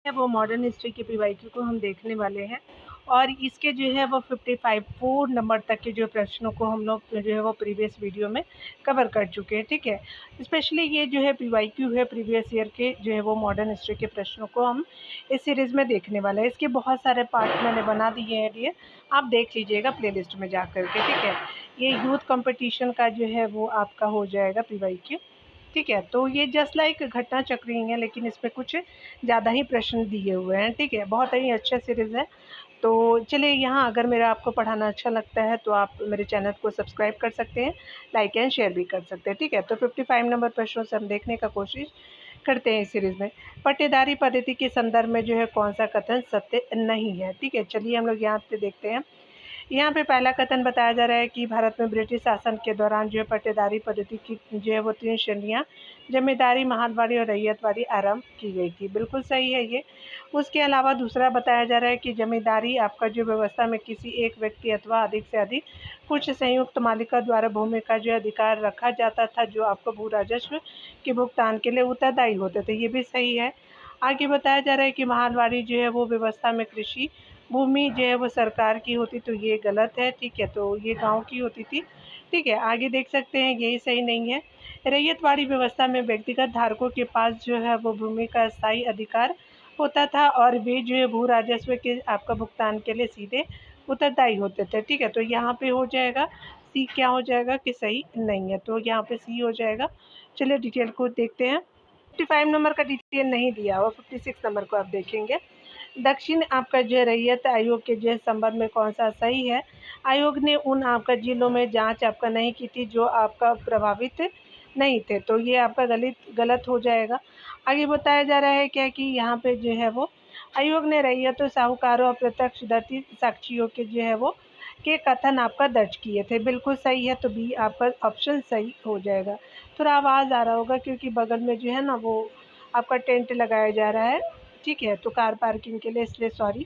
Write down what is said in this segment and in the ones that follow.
है वो modern history के पीवाईक्यू को हम देखने वाले हैं और इसके जो है वो 4 नंबर तक के जो प्रश्नों को हम लोग जो है वो प्रीवियस वीडियो में कवर कर चुके हैं। ठीक है, स्पेशली ये जो है पीवाईक्यू है प्रीवियस ईयर के जो है वो मॉडर्न हिस्ट्री के प्रश्नों को हम इस सीरीज़ में देखने वाले हैं। इसके बहुत सारे पार्ट मैंने बना दिए हैं डियर, आप देख लीजिएगा प्लेलिस्ट में जा कर के। ठीक है, ये यूथ कंपटीशन का जो है वो आपका हो जाएगा पीवाईक्यू। ठीक है, तो ये जस्ट लाइक घटना चक्र ही है, लेकिन इसमें कुछ ज़्यादा ही प्रश्न दिए हुए हैं। ठीक है, बहुत ही अच्छा सीरीज़ है। तो चलिए, यहाँ अगर मेरा आपको पढ़ाना अच्छा लगता है तो आप मेरे चैनल को सब्सक्राइब कर सकते हैं, लाइक एंड शेयर भी कर सकते हैं। ठीक है, तो 55 नंबर प्रश्नों से हम देखने का कोशिश करते हैं इस सीरीज़ में। पट्टेदारी पद्धति के संदर्भ में जो है कौन सा कथन सत्य नहीं है। ठीक है, चलिए हम लोग यहाँ पे देखते हैं। यहाँ पे पहला कथन बताया जा रहा है कि भारत में ब्रिटिश शासन के दौरान जो है पट्टेदारी पद्धति की जो है वो 3 श्रेणियाँ जमींदारी, महालवाड़ी और रैयतवाड़ी आरंभ की गई थी। बिल्कुल सही है ये। उसके अलावा दूसरा बताया जा रहा है कि जमींदारी आपका जो व्यवस्था में किसी एक व्यक्ति अथवा अधिक से अधिक कुछ संयुक्त मालिका द्वारा भूमि का जो अधिकार रखा जाता था, जो आपको भू राजस्व के भुगतान के लिए उत्तरदायी होते थे। ये भी सही है। आगे बताया जा रहा है कि महालवाड़ी जो है वो व्यवस्था में कृषि भूमि जो है वो सरकार की होती, तो ये गलत है। ठीक है, तो ये गांव की होती थी। ठीक है, आगे देख सकते हैं, यही सही नहीं है। रैयतवाड़ी व्यवस्था में व्यक्तिगत धारकों के पास जो है वो भूमि का स्थायी अधिकार होता था और वे जो है भू राजस्व के आपका भुगतान के लिए सीधे उत्तरदायी होते थे। ठीक है, तो यहाँ पे हो जाएगा सी, क्या हो जाएगा कि सही नहीं है, तो यहाँ पे सी हो जाएगा। चलिए डिटेल को देखते हैं। 55 नंबर का डिटेल नहीं दिया हुआ, 56 नंबर को आप देखेंगे। दक्षिण आपका जो है रैयत आयोग के जो है संबंध में कौन सा सही है। आयोग ने उन आपका जिलों में जांच आपका नहीं की थी जो आपका प्रभावित नहीं थे, तो ये आपका गलत हो जाएगा। आगे बताया जा रहा है क्या कि यहाँ पे जो है वो आयोग ने रैयतों, साहूकारों और प्रत्यक्षदर्शी साक्षियों के जो है वो के कथन आपका दर्ज किए थे। बिल्कुल सही है, तो बी आपका ऑप्शन सही हो जाएगा। थोड़ा आवाज़ आ रहा होगा क्योंकि बगल में जो है ना वो आपका टेंट लगाया जा रहा है। ठीक है, तो कार पार्किंग के लिए, इसलिए सॉरी।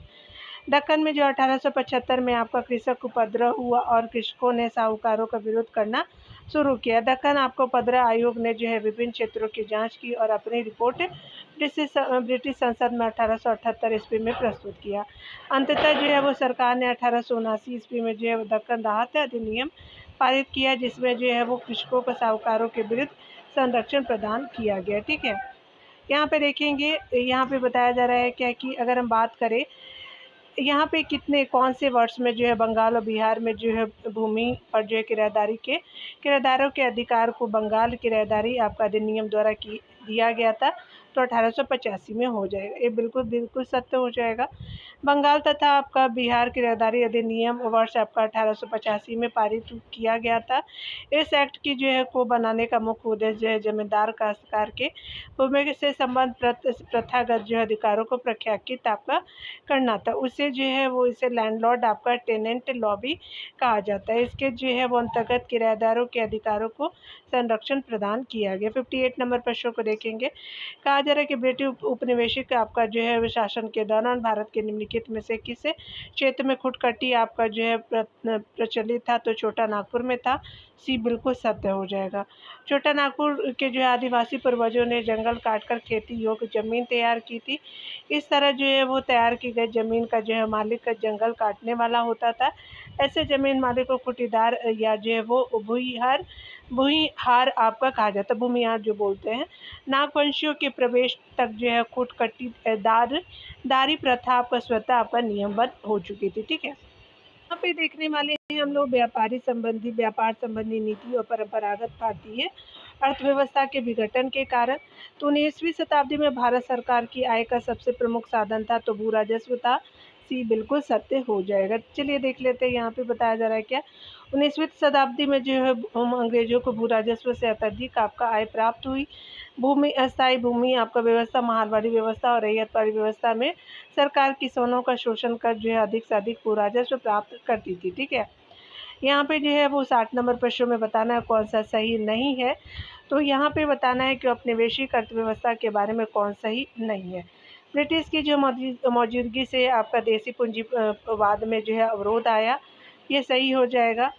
दक्कन में जो 1875 में आपका कृषक उपद्रव हुआ और कृषकों ने साहूकारों का विरोध करना शुरू किया। दक्कन आपको उपद्रव आयोग ने जो है विभिन्न क्षेत्रों की जांच की और अपनी रिपोर्ट ब्रिटिश संसद में 1878 ईस्वी में प्रस्तुत किया। अंततः जो है वो सरकार ने 1879 ईस्वी में जो है दक्कन राहत अधिनियम पारित किया, जिसमें जो है वो कृषकों को साहूकारों के विरुद्ध संरक्षण प्रदान किया गया। ठीक है, यहाँ पे देखेंगे, यहाँ पे बताया जा रहा है क्या कि अगर हम बात करें यहाँ पे कितने कौन से वर्ष में जो है बंगाल और बिहार में जो है भूमि और जो है किराएदारों के अधिकार को बंगाल किराएदारी आपका अधिनियम द्वारा की दिया गया था, तो 1885 में हो जाएगा। ये बिल्कुल बिल्कुल सत्य हो जाएगा। बंगाल तथा आपका बिहार किराएदारी अधिनियम वर्ष आपका 1885 में पारित किया गया था। इस एक्ट की जो है को बनाने का मुख्य उद्देश्य जो है जमींदार काश्तकार के भूमि से संबंध प्रथागत जो है अधिकारों को प्रख्यापित आपका करना था। उसे जो है वो इसे लैंडलॉर्ड आपका टेनेंट लॉ भी कहा जाता है। इसके जो है वो अंतर्गत किराएदारों के अधिकारों को संरक्षण प्रदान किया गया। 58 नंबर प्रश्न को देखेंगे। कहा जा रहा है कि ब्रिटिश उपनिवेशिक आपका जो है शासन के दौरान भारत के निम्नलिखित में से किस क्षेत्र में खुटकटी आपका जो है प्रचलित था, तो छोटा नागपुर में था। सी बिल्कुल सत्य हो जाएगा। छोटा नागपुर के जो है आदिवासी पूर्वजों ने जंगल काटकर खेती योग्य जमीन तैयार की थी। इस तरह जो है वो तैयार की गई ज़मीन का जो है मालिक का जंगल काटने वाला होता था। ऐसे ज़मीन मालिक को खुटीदार या जो है वो भूमिहार आपका कहा जाता है, भूमिहार जो बोलते हैं। नागवंशियों के प्रवेश तक जो है खुटकटी दारी प्रथा आपका स्वतः आपका नियमबद्ध हो चुकी थी। ठीक है, यहाँ पे देखने वाले हैं हम लोग व्यापार संबंधी नीति और परंपरागत भारतीय अर्थव्यवस्था के विघटन के कारण। तो 19वीं शताब्दी में भारत सरकार की आय का सबसे प्रमुख साधन था, तो भू राजस्व था। सी बिल्कुल सत्य हो जाएगा। चलिए देख लेते हैं, यहाँ पे बताया जा रहा है क्या। 19वीं शताब्दी में जो है अंग्रेजों को भू राजस्व से अत्यधिक आपका आय प्राप्त हुई। भूमि अस्थायी भूमि आपका व्यवस्था, महालवाड़ी व्यवस्था और रैयतवाड़ी व्यवस्था में सरकार किसानों का शोषण कर जो है अधिक से अधिक भू राजस्व प्राप्त करती थी। ठीक है, यहाँ पे जो है वो 60 नंबर प्रश्नों में बताना है कौन सा सही नहीं है। तो यहाँ पे बताना है कि औपनिवेशिक अर्थव्यवस्था के बारे में कौन सही नहीं है। ब्रिटिश की जो मौजूदगी से आपका देसी पूंजीवाद में जो है अवरोध आया, ये सही हो जाएगा।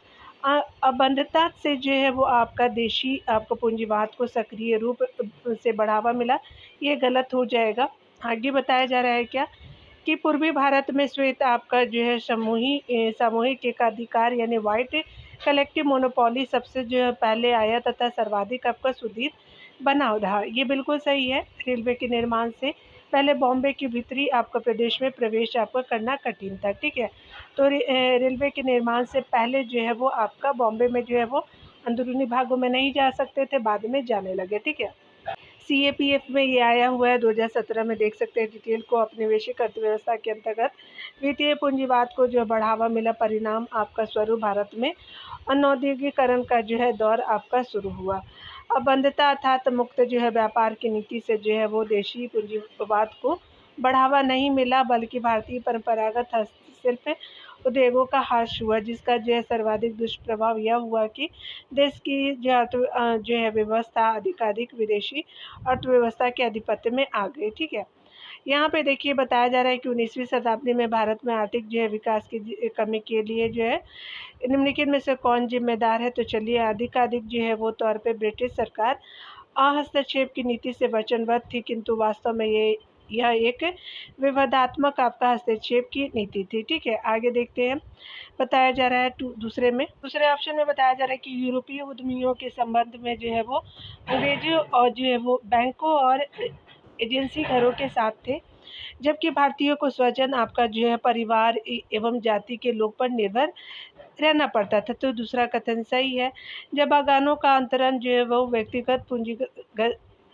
अबंधता से जो है वो आपका देशी आपको पूंजीवाद को सक्रिय रूप से बढ़ावा मिला, ये गलत हो जाएगा। आगे बताया जा रहा है क्या कि पूर्वी भारत में श्वेत आपका जो है सामूहिक एकाधिकार यानी वाइट कलेक्टिव मोनोपोली सबसे जो है पहले आया तथा सर्वाधिक आपका सुदीर बना रहा। ये बिल्कुल सही है। रेलवे के निर्माण से पहले बॉम्बे के भीतरी आपका प्रदेश में प्रवेश आपका करना कठिन था, ठीक है। तो रेलवे के निर्माण से पहले जो है वो आपका बॉम्बे में जो है वो अंदरूनी भागों में नहीं जा सकते थे, बाद में जाने लगे, ठीक है। CAPF में ये आया हुआ है 2017 में, देख सकते हैं डिटेल को। औपनिवेशिक अर्थव्यवस्था के अंतर्गत वित्तीय पूंजीवाद को जो बढ़ावा मिला, परिणाम आपका स्वरूप भारत में अनौद्योगिकरण का जो है दौर आपका शुरू हुआ। अबंधता अर्थात मुक्त जो है व्यापार की नीति से जो है वो देशी पूंजीवाद को बढ़ावा नहीं मिला, बल्कि भारतीय परंपरागत हस्तशिल्प उद्योगों का ह्रास हुआ, जिसका जो है सर्वाधिक दुष्प्रभाव यह हुआ कि देश की जो है व्यवस्था अधिकाधिक विदेशी अर्थव्यवस्था के आधिपत्य में आ गई, ठीक है। यहाँ पे देखिए बताया जा रहा है कि 19वीं शताब्दी में भारत में आर्थिक जो है विकास की कमी के लिए जो है निम्नलिखित में से कौन जिम्मेदार है। तो चलिए, अधिकाधिक जो है वो तौर पे ब्रिटिश सरकार हस्तक्षेप की नीति से वचनबद्ध थी, किंतु वास्तव में यह एक विवादात्मक आपका हस्तक्षेप की नीति थी, ठीक है। आगे देखते हैं, बताया जा रहा है दूसरे ऑप्शन में बताया जा रहा है कि यूरोपीय उद्यमियों के संबंध में जो है वो अंग्रेजों और जो है वो बैंकों और एजेंसी घरों के साथ थे, जबकि भारतीयों को स्वजन आपका जो है परिवार एवं जाति के लोग पर निर्भर रहना पड़ता था। तो दूसरा कथन सही है। जब बागानों का अंतरण जो है वो व्यक्तिगत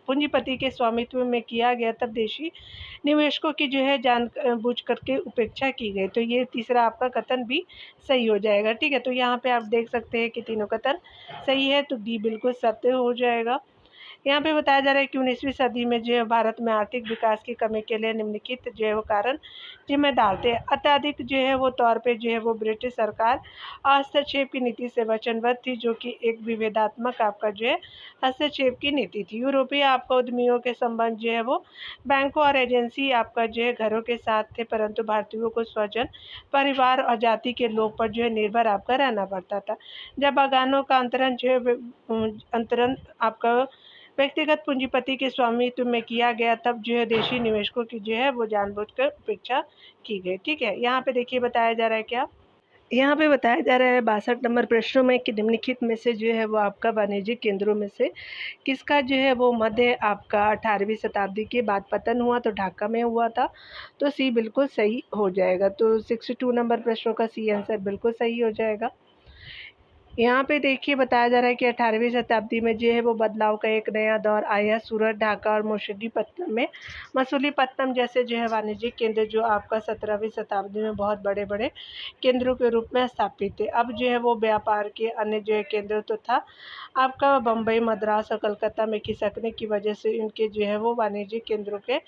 पूंजीपति के स्वामित्व में किया गया, तब देशी निवेशकों की जो है जानबूझ करके उपेक्षा की गई। तो ये तीसरा आपका कथन भी सही हो जाएगा, ठीक है। तो यहाँ पे आप देख सकते हैं कि तीनों कथन सही है, तो डी बिल्कुल सत्य हो जाएगा। यहाँ पे बताया जा रहा है कि 19वीं सदी में जो है भारत में आर्थिक विकास की कमी के लिए निम्नलिखित जो है वो कारण जिम्मेदार थे। अत्यधिक जो है वो तौर पे जो है वो ब्रिटिश सरकार हस्तक्षेप की नीति से वचनबद्ध थी, जो कि एक विवेदात्मक आपका जो है हस्तक्षेप की नीति थी। यूरोपीय आपका उद्यमियों के संबंध जो है वो बैंकों और एजेंसी आपका जो है घरों के साथ थे, परंतु भारतीयों को स्वजन परिवार और जाति के लोग पर जो है निर्भर आपका रहना पड़ता था। जब बागानों का अंतरण जो है अंतरण आपका व्यक्तिगत पूंजीपति के स्वामित्व में किया गया, तब जो है देशी निवेशकों की जो है वो जानबूझकर उपेक्षा की गई, ठीक है। यहाँ पे देखिए बताया जा रहा है क्या, यहाँ पे बताया जा रहा है 62 नंबर प्रश्नों में कि निम्नलिखित में से जो है वो आपका वाणिज्यिक केंद्रों में से किसका जो है वो मध्य आपका 18वीं शताब्दी के बाद पतन हुआ। तो ढाका में हुआ था, तो सी बिल्कुल सही हो जाएगा। तो 62 नंबर प्रश्नों का सी आंसर बिल्कुल सही हो जाएगा। यहाँ पे देखिए बताया जा रहा है कि 18वीं शताब्दी में जो है वो बदलाव का एक नया दौर आया। सूरत, ढाका और मसूलीपट्टनम जैसे जो है वाणिज्यिक केंद्र जो आपका 17वीं शताब्दी में बहुत बड़े बड़े केंद्रों के रूप में स्थापित थे। अब जो है वो व्यापार के अन्य जो है केंद्र तो था आपका बम्बई, मद्रास और कलकत्ता में खिसकने की वजह से इनके जो है वो वाणिज्यिक केंद्रों के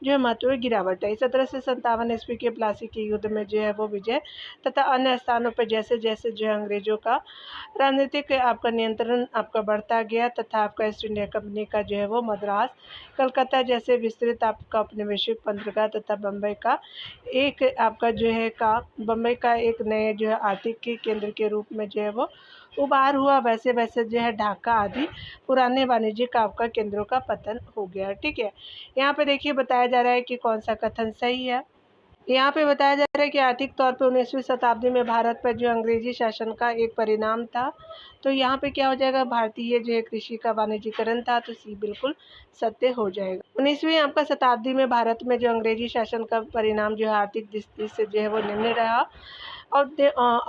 जो है महत्व में गिरावट आई। 1757 ईस्वी के प्लासी के युद्ध में जो है वो विजय तथा अन्य स्थानों पर जैसे जैसे जो है अंग्रेजों का राजनीतिक आपका नियंत्रण आपका बढ़ता गया, तथा आपका ईस्ट इंडिया कंपनी का जो है वो मद्रास, कलकत्ता जैसे विस्तृत आपका औपनिवेशिक बंदरगाह तथा बम्बई का एक नए जो है आर्थिक के केंद्र के रूप में जो है वो उभार हुआ। वैसे वैसे जो है ढाका आदि पुराने वाणिज्यिक आपका केंद्रों का पतन हो गया, ठीक है। यहाँ पे देखिए बताया जा रहा है कि कौन सा कथन सही है। यहाँ पे बताया जा रहा है कि आर्थिक तौर पे 19वीं शताब्दी में भारत पर जो अंग्रेजी शासन का एक परिणाम था। तो यहाँ पे क्या हो जाएगा, भारतीय जो है कृषि का वाणिज्यीकरण था। तो सी बिल्कुल सत्य हो जाएगा। 19वीं आपका शताब्दी में भारत में जो अंग्रेजी शासन का परिणाम जो है आर्थिक दृष्टि से जो है वो निम्न रहा। और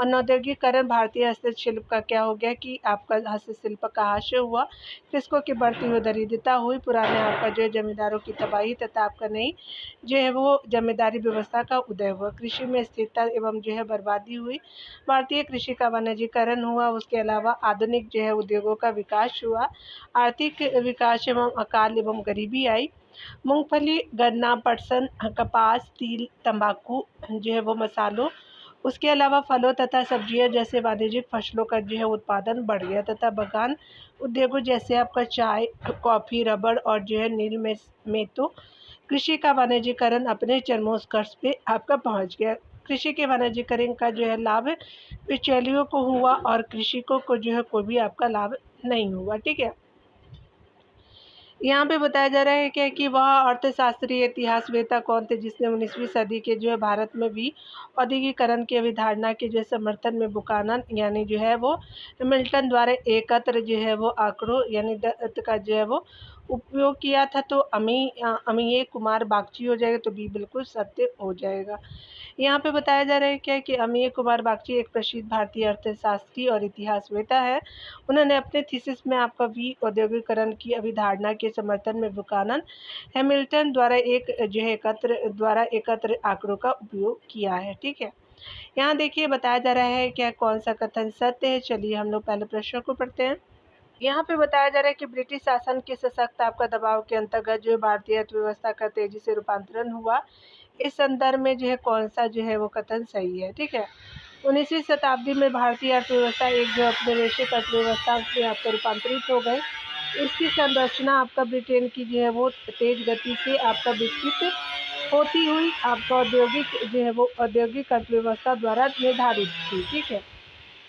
अनौद्योगिकरण भारतीय हस्तशिल्प का क्या हो गया कि आपका हस्तशिल्प का ह्रास हुआ, कृषकों की बढ़ती हुई दरिद्रता हुई, पुराने आपका जो है जमींदारों की तबाही तथा आपका नई जो है वो जमींदारी व्यवस्था का उदय हुआ, कृषि में स्थिरता एवं जो है बर्बादी हुई, भारतीय कृषि का वाणिज्यीकरण हुआ। उसके अलावा आधुनिक जो है उद्योगों का विकास हुआ, आर्थिक विकास एवं अकाल एवं गरीबी आई। मूंगफली, गन्ना, पटसन, कपास, तिल, तंबाकू जो है वो मसालों, उसके अलावा फलों तथा सब्जियां जैसे वाणिज्यिक फसलों का जो है उत्पादन बढ़ गया, तथा बागान उद्योगों जैसे आपका चाय, कॉफ़ी, रबड़ और जो है नील में तो कृषि का वाणिज्यीकरण अपने चरमोत्कर्ष पे आपका पहुंच गया। कृषि के वाणिज्यीकरण का जो है लाभ बिचौलियों को हुआ और कृषकों को जो है कोई भी आपका लाभ नहीं हुआ, ठीक है। यहाँ पे बताया जा रहा है क्या कि वह अर्थशास्त्री इतिहासवेत्ता कौन थे जिसने 19वीं सदी के जो है भारत में भी औद्योगिकरण की अवधारणा के जो है समर्थन में बुकानन यानी जो है वो मिल्टन द्वारा एकत्र जो है वो आंकड़ों यानी दत्त का जो है वो उपयोग किया था। तो अमीय कुमार बागची हो जाएगा, तो बी बिल्कुल सत्य हो जाएगा। यहाँ पे बताया जा रहा है क्या कि अमीय कुमार बागची एक प्रसिद्ध भारतीय अर्थशास्त्री और इतिहासवेत्ता है। उन्होंने अपने थीसिस में आपका औद्योगिकरण की अवधारणा के समर्थन में बुकानन हैमिल्टन द्वारा एकत्र आंकड़ों का उपयोग किया है। ठीक है, यहाँ देखिए बताया जा रहा है क्या कौन सा कथन सत्य है। चलिए हम लोग पहले प्रश्न को पढ़ते हैं। यहाँ पे बताया जा रहा है कि ब्रिटिश शासन के सशक्त आपका दबाव के अंतर्गत जो भारतीय अर्थव्यवस्था का तेजी से रूपांतरण हुआ, इस संदर्भ में जो है कौन सा जो है वो कथन सही है। ठीक है, 19वीं शताब्दी में भारतीय अर्थव्यवस्था एक जो औपनिवेशिक अर्थव्यवस्था में आपका रूपांतरित हो गई। इसकी संरचना आपका ब्रिटेन की जो है वो तेज गति से आपका विकसित होती हुई आपका औद्योगिक जो है वो औद्योगिक अर्थव्यवस्था द्वारा निर्धारित थी। ठीक है,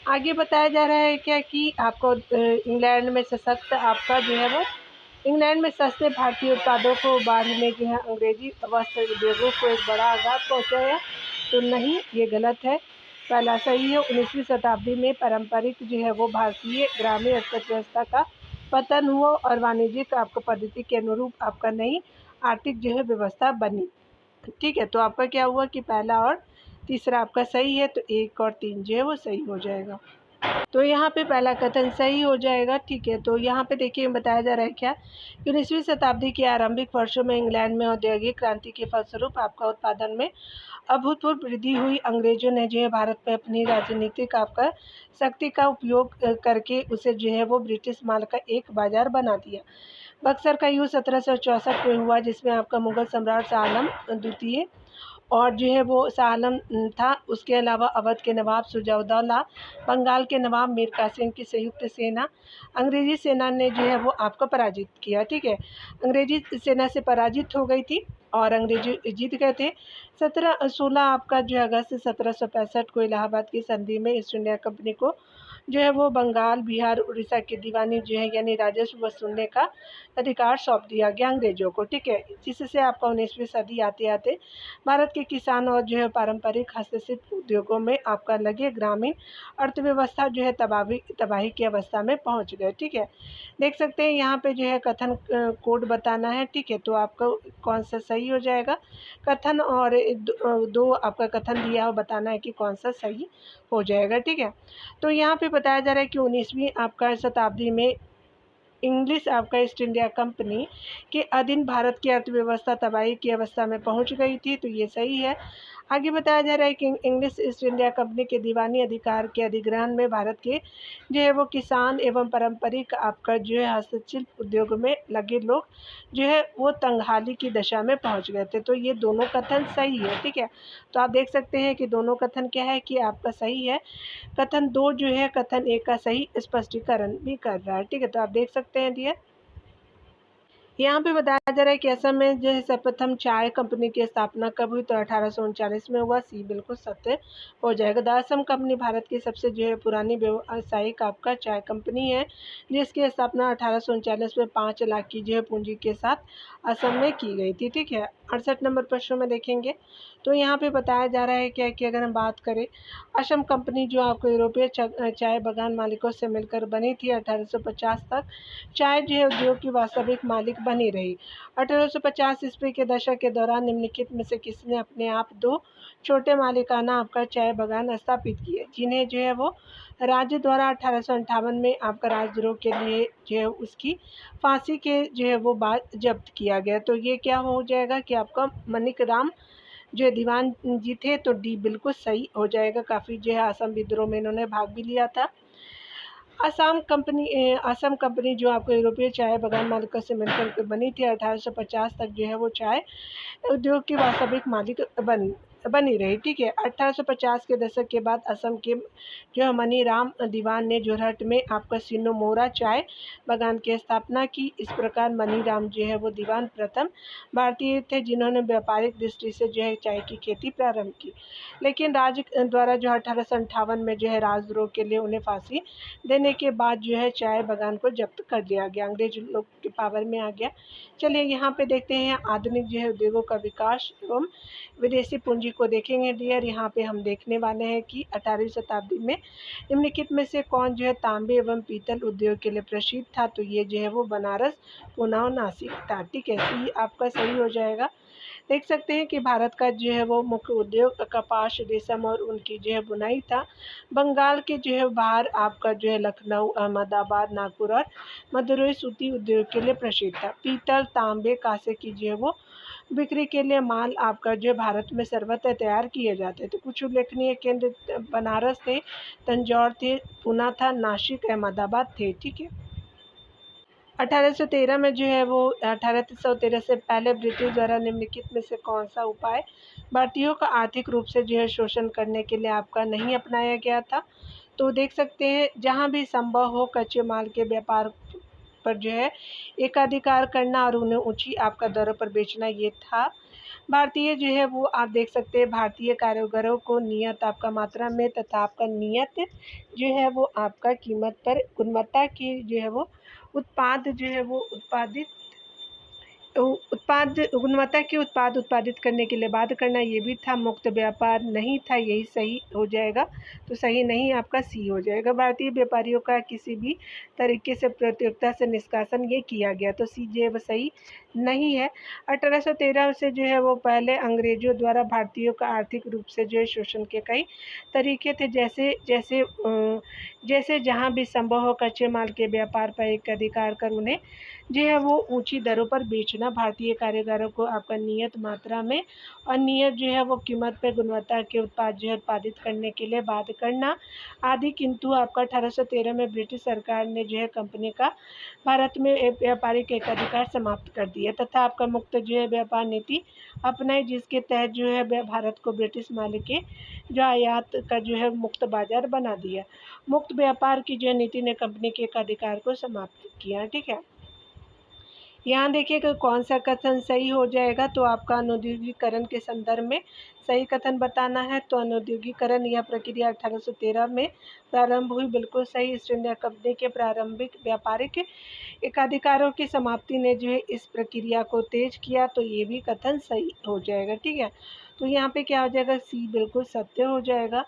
आगे बताया जा रहा है क्या कि आपको इंग्लैंड में सशक्त आपका जो है वो इंग्लैंड में सस्ते भारतीय उत्पादों को बांधने जो है अंग्रेजी वस्त्र उद्योगों को एक बड़ा आघात पहुंचाया। तो नहीं, ये गलत है। पहला सही है। 19वीं शताब्दी में पारंपरिक जो है वो भारतीय ग्रामीण अर्थव्यवस्था का पतन हुआ और वाणिज्यिक आपको पद्धति के अनुरूप आपका नई आर्थिक जो है व्यवस्था बनी। ठीक है, तो आपका क्या हुआ कि पहला और तीसरा आपका सही है, तो 1 और 3 जो है वो सही हो जाएगा। तो यहाँ पे पहला कथन सही हो जाएगा। ठीक है, तो यहाँ पे देखिए बताया जा रहा है क्या कि 19वीं शताब्दी के आरंभिक वर्षों में इंग्लैंड में औद्योगिक क्रांति के फलस्वरूप आपका उत्पादन में अभूतपूर्व वृद्धि हुई। अंग्रेजों ने जो है भारत में अपनी राजनीतिक आपका शक्ति का उपयोग करके उसे जो है वो ब्रिटिश माल का एक बाजार बना दिया। बक्सर का युद्ध 1764 में हुआ, जिसमें आपका मुगल सम्राट शाह आलम द्वितीय और जो है वो शाह आलम था। उसके अलावा अवध के नवाब सुजाउद्दौला, बंगाल के नवाब मीर कासिम की संयुक्त सेना अंग्रेजी सेना ने जो है वो आपको पराजित किया। ठीक है, अंग्रेजी सेना से पराजित हो गई थी और अंग्रेजी जीत गए थे। 16 आपका जो अगस्त 1765 को इलाहाबाद की संधि में ईस्ट इंडिया कंपनी को जो है वो बंगाल, बिहार, उड़ीसा की दीवानी जो है यानी राजस्व वसूलने का अधिकार सौंप दिया गया अंग्रेजों को। ठीक है, जिससे आपका 19वीं सदी आते आते भारत के किसान और जो है पारंपरिक हस्तशिल्प उद्योगों में आपका लगे ग्रामीण अर्थव्यवस्था जो है तबाही की अवस्था में पहुंच गए। ठीक है, देख सकते हैं यहाँ पे जो है कथन कोड बताना है। ठीक है, तो आपका कौन सा सही हो जाएगा कथन, और दो आपका कथन दिया हो, बताना है कि कौन सा सही हो जाएगा। ठीक है, तो यहाँ पे बताया जा रहा है कि 19वीं आपका शताब्दी में इंग्लिश आपका ईस्ट इंडिया कंपनी के अधीन भारत की अर्थव्यवस्था तबाही की अवस्था में पहुंच गई थी, तो ये सही है। आगे बताया जा रहा है कि इंग्लिश ईस्ट इंडिया कंपनी के दीवानी अधिकार के अधिग्रहण में भारत के जो है वो किसान एवं पारंपरिक आपका जो है हस्तशिल्प उद्योग में लगे लोग जो है वो तंगहाली की दशा में पहुंच गए थे। तो ये दोनों कथन सही है। ठीक है, तो आप देख सकते हैं कि दोनों कथन क्या है कि आपका सही है। कथन 2 जो है कथन 1 का सही स्पष्टीकरण भी कर रहा है। ठीक है, तो आप देख सकते हैं डियर, यहाँ पे बताया जा रहा है कि असम में जो है सर्वप्रथम चाय कंपनी की स्थापना कब हुई, तो 1839 में हुआ। सी बिल्कुल सत्य हो जाएगा। द असम कंपनी भारत की सबसे जो है पुरानी व्यावसायिक आपका चाय कंपनी है, जिसकी स्थापना 1839 में 5 लाख की जो है पूंजी के साथ असम में की गई थी। ठीक है, 68 नंबर प्रश्न में देखेंगे तो यहाँ पे बताया जा रहा है क्या कि अगर हम बात करें असम कंपनी जो आपको यूरोपीय चाय बागान मालिकों से मिलकर बनी थी। 1850 तक चाय जो है उद्योग की वास्तविक मालिक बनी रही। 1850 ईस्वी के दशक के दौरान निम्नलिखित में से किसने अपने आप 2 छोटे मालिकाना आपका चाय बागान स्थापित किए, जिन्हें जो है वो राज्य द्वारा 1858 में आपका राजद्रोह के लिए जो है उसकी फांसी के जो है वो बाद जब्त किया गया। तो ये क्या हो जाएगा कि आपका मनिक राम जो दीवान जी थे, तो डी बिल्कुल सही हो जाएगा। काफ़ी जो है असम विद्रोह में इन्होंने भाग भी लिया था। असम कंपनी जो आपको यूरोपीय चाय बागान मालिकों से मिलकर बनी थी। 1850 तक जो है वो चाय उद्योग की वास्तविक मालिक बनी रही। ठीक है, 1850 के दशक के बाद असम के जो मनीराम दीवान ने जोरहट में आपका सिनोमोरा चाय बागान की स्थापना की। इस प्रकार मनीराम जो है वो दीवान प्रथम भारतीय थे जिन्होंने व्यापारिक दृष्टि से जो है चाय की खेती प्रारंभ की। लेकिन राज्य द्वारा जो 1858 में जो है राजद्रोह के लिए उन्हें फांसी देने के बाद जो है चाय बागान को जब्त कर लिया गया, अंग्रेज लोग के पावर में आ गया। चलिए यहाँ पे देखते हैं आधुनिक जो है उद्योगों का विकास एवं विदेशी पूंजी को देखेंगे डियर। यहाँ पे हम देखने वाले हैं कि 18वीं शताब्दी में निम्नलिखित में से कौन जो है तांबे एवं पीतल उद्योग के लिए प्रसिद्ध था। तो ये जो है वो बनारस, पूना और नासिक था। ठीक है, ये आपका सही हो जाएगा। देख सकते हैं कि भारत का जो है वो मुख्य उद्योग कपास, रेशम और उनकी जो है बुनाई था। बंगाल के जो है बाहर आपका जो है लखनऊ, अहमदाबाद, नागपुर और मदुरई सूती उद्योग के लिए प्रसिद्ध था। पीतल, तांबे, कांसे की जो है वो बिक्री के लिए माल आपका जो है भारत में सर्वत्र तैयार किए जाते थे। कुछ उल्लेखनीय केंद्र बनारस थे, तंजौर थे, पूना था, नासिक, अहमदाबाद थे। ठीक है, 1813 में जो है वो 1813 से पहले ब्रिटिश द्वारा निम्नलिखित में से कौन सा उपाय भारतीयों का आर्थिक रूप से जो है शोषण करने के लिए आपका नहीं अपनाया गया था। तो देख सकते हैं जहां भी संभव हो कच्चे माल के व्यापार पर जो है एकाधिकार करना और उन्हें ऊंची आपका दरों पर बेचना, ये था। भारतीय जो है वो आप देख सकते हैं भारतीय कारीगरों को नियत आपका मात्रा में तथा आपका नियत जो है वो आपका कीमत पर गुणवत्ता की जो है वो उत्पाद जो है वो उत्पाद गुणवत्ता के उत्पाद उत्पादित करने के लिए बाध्य करना, ये भी था। मुक्त व्यापार नहीं था, यही सही हो जाएगा। तो सही नहीं आपका सी हो जाएगा। भारतीय व्यापारियों का किसी भी तरीके से प्रतियोगिता से निष्कासन ये किया गया, तो सी जो है वो सही नहीं है। 1813 से जो है वो पहले अंग्रेजों द्वारा भारतीयों का आर्थिक रूप से जो है शोषण के कई तरीके थे, जैसे जहाँ भी संभव हो कच्चे माल के व्यापार पर एक अधिकार कर उन्हें जो है वो ऊंची दरों पर बेचना, भारतीय कारीगरों को आपका नियत मात्रा में और नियत जो है वो कीमत पर गुणवत्ता के उत्पाद जो है उत्पादित करने के लिए बाध्य करना आदि। किंतु आपका 1813 में ब्रिटिश सरकार ने जो है कंपनी का भारत में व्यापारिक एकाधिकार समाप्त कर दिया तथा आपका मुक्त जो है व्यापार नीति अपनाई, जिसके तहत जो है भारत को ब्रिटिश माल के जो आयात का जो है मुक्त बाजार बना दिया। मुक्त व्यापार की जो नीति ने कंपनी के एकाधिकार को समाप्त किया। ठीक है, यहाँ देखिएगा कौन सा कथन सही हो जाएगा। तो आपका अनुद्योगीकरण के संदर्भ में सही कथन बताना है। तो अनुद्योगीकरण यह प्रक्रिया 1813 में प्रारंभ हुई, बिल्कुल सही। ईस्ट इंडिया कंपनी के प्रारंभिक व्यापारिक एकाधिकारों की समाप्ति ने जो है इस प्रक्रिया को तेज किया, तो ये भी कथन सही हो जाएगा। ठीक है, तो यहाँ पे क्या हो जाएगा, सी बिल्कुल सत्य हो जाएगा।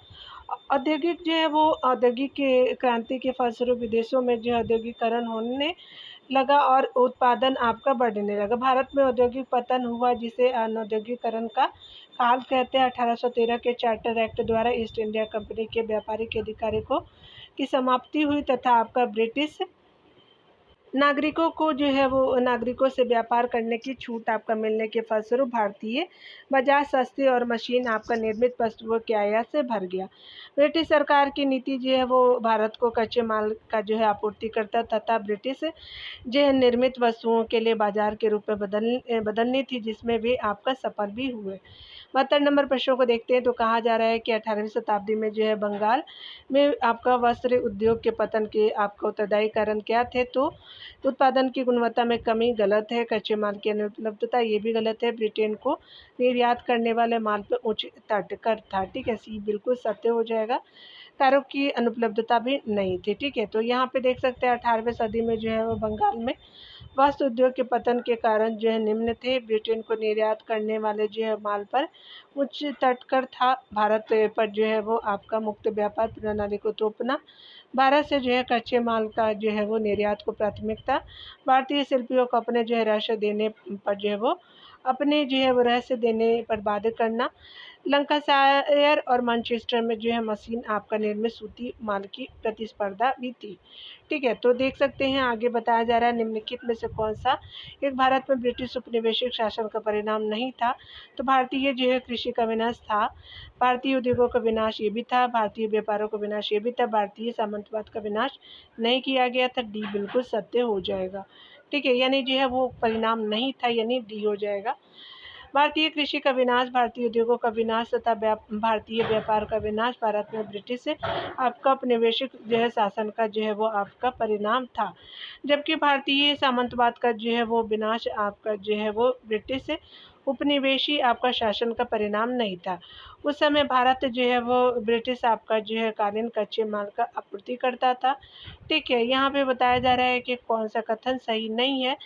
औद्योगिक जो है वो औद्योगिक क्रांति के फलस्वरूप विदेशों में जो औद्योगिकरण होने लगा और उत्पादन आपका बढ़ने लगा। भारत में औद्योगिक पतन हुआ, जिसे अनौद्योगिकरण का काल कहते हैं। 1813 के चार्टर एक्ट द्वारा ईस्ट इंडिया कंपनी के व्यापारिक अधिकारी को की समाप्ति हुई तथा आपका ब्रिटिश नागरिकों को जो है वो नागरिकों से व्यापार करने की छूट आपका मिलने के फलस्वरूप भारतीय बाजार सस्ते और मशीन आपका निर्मित वस्तुओं के आयात से भर गया। ब्रिटिश सरकार की नीति जो है वो भारत को कच्चे माल का जो है आपूर्ति करता तथा ब्रिटिश जो है निर्मित वस्तुओं के लिए बाजार के रूप में बदलनी थी, जिसमें वे आपका सफल भी हुए। 72 नंबर प्रश्नों को देखते हैं। तो कहा जा रहा है कि 18वीं शताब्दी में जो है बंगाल में आपका वस्त्र उद्योग के पतन के आपका उत्तरदायी कारण क्या थे। तो उत्पादन की गुणवत्ता में कमी गलत है, कच्चे माल की अनुपलब्धता ये भी गलत है, ब्रिटेन को निर्यात करने वाले माल पर उच्च तटकर था। ठीक है, सी बिल्कुल सत्य हो जाएगा। कारों की अनुपलब्धता भी नहीं थी। ठीक है, तो यहाँ पे देख सकते हैं 18वीं सदी में जो है वो बंगाल में वस्त्र उद्योग के पतन के कारण जो है निम्न थे। ब्रिटेन को निर्यात करने वाले जो है माल पर उच्च तटकर था। भारत पर जो है वो आपका मुक्त व्यापार प्रणाली को थोपना, भारत से जो है कच्चे माल का जो है वो निर्यात को प्राथमिकता, भारतीय शिल्पियों को अपने जो है रहस्य देने पर जो है वो अपने जो है वो रहस्य देने पर बाध्य करना, लंकाशायर और मैनचेस्टर में जो है मशीन आपका निर्मित सूती माल की प्रतिस्पर्धा भी थी। ठीक है, तो देख सकते हैं आगे बताया जा रहा है निम्नलिखित में से कौन सा एक भारत में ब्रिटिश उपनिवेशिक शासन का परिणाम नहीं था। तो भारतीय जो है कृषि का विनाश था, भारतीय उद्योगों का विनाश ये भी था, भारतीय व्यापारों का विनाश ये भी था, भारतीय सामंतवाद का विनाश नहीं किया गया था। डी बिल्कुल सत्य हो जाएगा। ठीक है, यानी जो है वो परिणाम नहीं था, यानी डी हो जाएगा। भारतीय कृषि का विनाश, भारतीय उद्योगों का विनाश तथा भारतीय व्यापार का विनाश भारत में ब्रिटिश आपका औपनिवेशिक जो है शासन का जो है वो आपका परिणाम था। जबकि भारतीय सामंतवाद का जो है वो विनाश आपका जो है वो ब्रिटिश उपनिवेशी आपका शासन का परिणाम नहीं था। उस समय भारत जो है वो ब्रिटिश आपका जो है कालीन कच्चे माल का आपूर्ति करता था। ठीक है, यहाँ पे बताया जा रहा है कि कौन सा कथन सही नहीं है।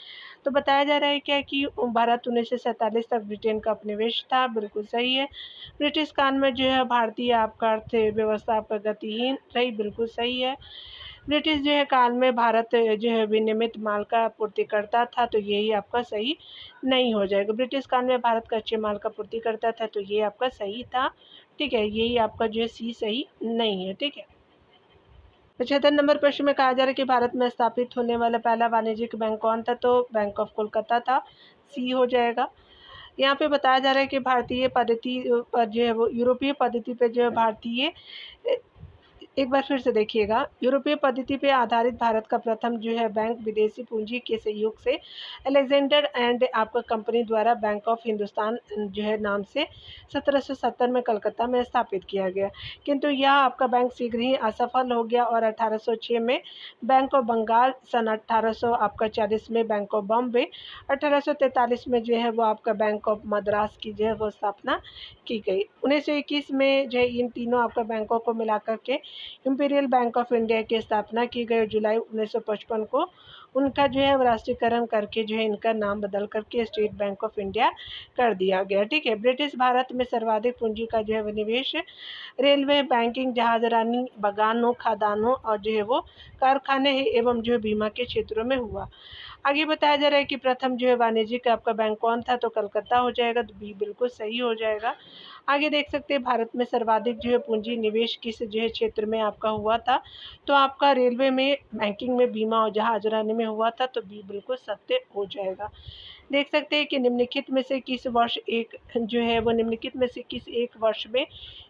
तो बताया जा रहा है क्या कि भारत 1947 तक ब्रिटेन का उपनिवेश था, बिल्कुल सही है। ब्रिटिश काल में जो है भारतीय आपका अर्थव्यवस्था आपका गतिहीन रही, बिल्कुल सही है। ब्रिटिश जो है काल में भारत जो है विनियमित माल का आपूर्ति करता था, तो यही आपका सही नहीं हो जाएगा। ब्रिटिश काल में भारत कच्चे माल का आपूर्ति करता था, तो ये आपका सही था। ठीक है, यही आपका जो है सी सही नहीं है। ठीक है, 75 नंबर प्रश्न में कहा जा रहा है कि भारत में स्थापित होने वाला पहला वाणिज्यिक बैंक कौन था, तो बैंक ऑफ कोलकाता था, सी हो जाएगा। यहाँ पे बताया जा रहा है कि भारतीय पद्धति पर जो है वो यूरोपीय पद्धति पे जो है भारतीय एक बार फिर से देखिएगा, यूरोपीय पद्धति पे आधारित भारत का प्रथम जो है बैंक विदेशी पूंजी के सहयोग से अलेक्जेंडर एंड आपका कंपनी द्वारा बैंक ऑफ हिंदुस्तान जो है नाम से 1770 में कलकत्ता में स्थापित किया गया। किंतु यह आपका बैंक शीघ्र ही असफल हो गया और 1806 में बैंक ऑफ बंगाल, सन 1800 आपका 40 में बैंक ऑफ बॉम्बे, 1843 में जो है वो आपका बैंक ऑफ मद्रास की जो है वो स्थापना की गई। 1921 में जो है इन तीनों आपका बैंकों को मिलाकर के इंपीरियल बैंक ऑफ इंडिया की स्थापना की गई। जुलाई 1955 को उनका जो है राष्ट्रीयकरण करके जो है इनका नाम बदल करके स्टेट बैंक ऑफ इंडिया कर दिया गया। ठीक है, ब्रिटिश भारत में सर्वाधिक पूंजी का जो है निवेश रेलवे, बैंकिंग, जहाजरानी, बगानों, खादानों और जो है वो कारखाने एवं जो है बीमा के क्षेत्रों में हुआ। आगे बताया जा रहा है कि प्रथम जो है वाणिज्यिक आपका बैंक कौन था, तो कलकत्ता हो जाएगा, तो बी बिल्कुल सही हो जाएगा। आगे देख सकते हैं भारत में सर्वाधिक जो है पूंजी निवेश किस जो है क्षेत्र में आपका हुआ था, तो आपका रेलवे में, बैंकिंग में, बीमा और जहाजरानी में हुआ था, तो बी बिल्कुल सत्य हो जाएगा। देख सकते हैं कि निम्नलिखित में से किस वर्ष एक जो है वो निम्नलिखित में से किस एक वर्ष में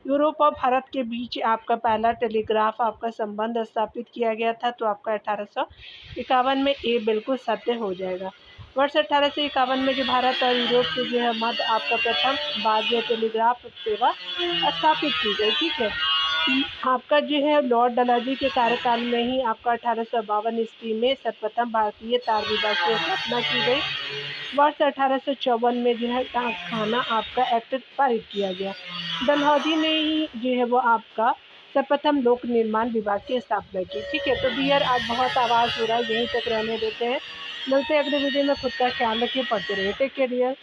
यूरोप और भारत के बीच आपका पहला टेलीग्राफ आपका संबंध स्थापित किया गया था, तो आपका 1851 में ए बिल्कुल सत्य हो जाएगा। वर्ष 1851 में जो भारत और यूरोप के जो है मध्य आपका प्रथम बाह्य टेलीग्राफ सेवा स्थापित की गई। ठीक है, आपका जो है लॉर्ड डलहौजी के कार्यकाल में ही आपका 1852 ईस्वी में सर्वप्रथम भारतीय तार विभाग की स्थापना की गई। वर्ष 1854 में जो है डाक खाना आपका एक्ट पारित किया गया। डलहौजी ने ही जो है वो आपका सर्वप्रथम लोक निर्माण विभाग की स्थापना की। ठीक है, तो डियर आज बहुत आवाज़ हो रहा है, यहीं तक रहने देते हैं। मिलते हैं अगले वीडियो में। खुद का ख्याल रखिए, पढ़ते रहिए। Take care dear.